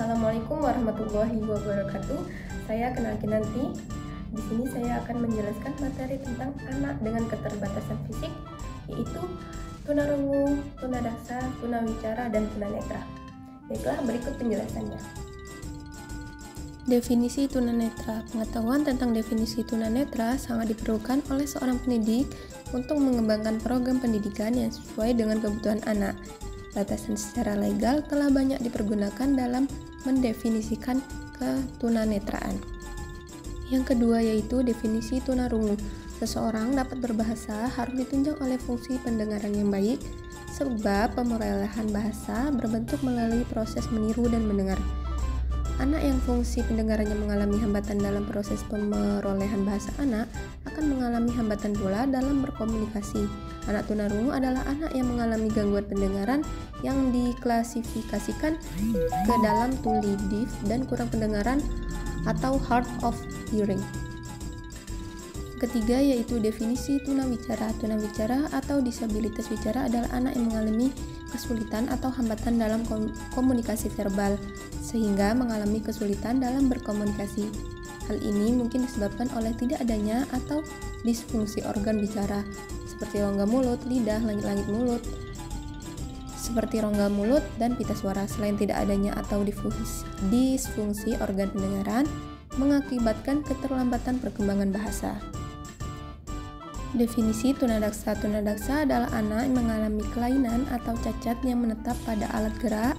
Assalamualaikum warahmatullahi wabarakatuh. Saya Kenalki nanti. Di sini saya akan menjelaskan materi tentang anak dengan keterbatasan fisik, yaitu tunarungu, tunadaksa, tunawicara, dan tunanetra. Baiklah, berikut penjelasannya. Definisi tunanetra. Pengetahuan tentang definisi tunanetra sangat diperlukan oleh seorang pendidik untuk mengembangkan program pendidikan yang sesuai dengan kebutuhan anak. Batasan secara legal telah banyak dipergunakan dalam mendefinisikan ketunanetraan. Yang kedua yaitu definisi tunarungu. Seseorang dapat berbahasa harus ditunjang oleh fungsi pendengaran yang baik, sebab pemerolehan bahasa berbentuk melalui proses meniru dan mendengar. Anak yang fungsi pendengarannya mengalami hambatan dalam proses pemerolehan bahasa anak akan mengalami hambatan pula dalam berkomunikasi. Anak tunarungu adalah anak yang mengalami gangguan pendengaran yang diklasifikasikan ke dalam tuli deaf dan kurang pendengaran atau hard of hearing. Ketiga yaitu definisi tunawicara. Tunawicara atau disabilitas wicara adalah anak yang mengalami kesulitan atau hambatan dalam komunikasi verbal, sehingga mengalami kesulitan dalam berkomunikasi. Hal ini mungkin disebabkan oleh tidak adanya atau disfungsi organ bicara, seperti rongga mulut, lidah, langit-langit mulut, seperti rongga mulut dan pita suara. Selain tidak adanya atau disfungsi organ pendengaran, mengakibatkan keterlambatan perkembangan bahasa. Definisi tunadaksa. Tunadaksa adalah anak yang mengalami kelainan atau cacat yang menetap pada alat gerak,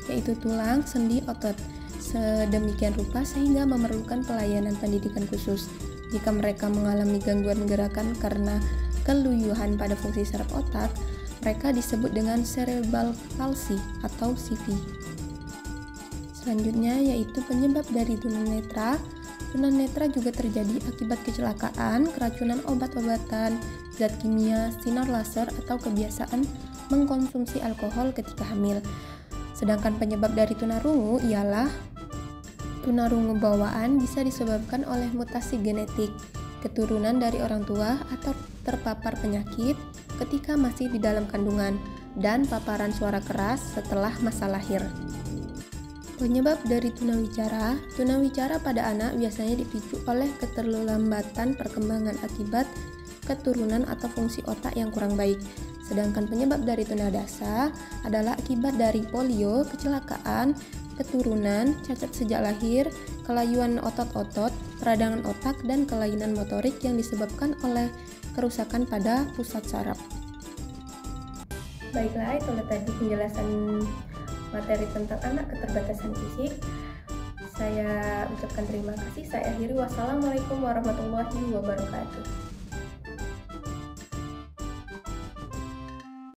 yaitu tulang, sendi, otot, sedemikian rupa sehingga memerlukan pelayanan pendidikan khusus. Jika mereka mengalami gangguan gerakan karena keluyuhan pada fungsi saraf otak, mereka disebut dengan cerebral palsy atau CV. Selanjutnya yaitu penyebab dari tunanetra. Tunanetra juga terjadi akibat kecelakaan, keracunan obat-obatan, zat kimia, sinar laser, atau kebiasaan mengkonsumsi alkohol ketika hamil. Sedangkan penyebab dari tunarungu ialah tunarungu bawaan bisa disebabkan oleh mutasi genetik, keturunan dari orang tua, atau terpapar penyakit ketika masih di dalam kandungan, dan paparan suara keras setelah masa lahir. Penyebab dari tunawicara. Tunawicara pada anak biasanya dipicu oleh keterlambatan perkembangan akibat keturunan atau fungsi otak yang kurang baik. Sedangkan penyebab dari tunadaksa adalah akibat dari polio, kecelakaan, keturunan, cacat sejak lahir, kelayuan otot-otot, peradangan otak, dan kelainan motorik yang disebabkan oleh kerusakan pada pusat saraf. Baiklah, itulah tadi penjelasan materi tentang anak keterbatasan fisik. Saya ucapkan terima kasih. Saya akhiri. Wassalamualaikum warahmatullahi wabarakatuh.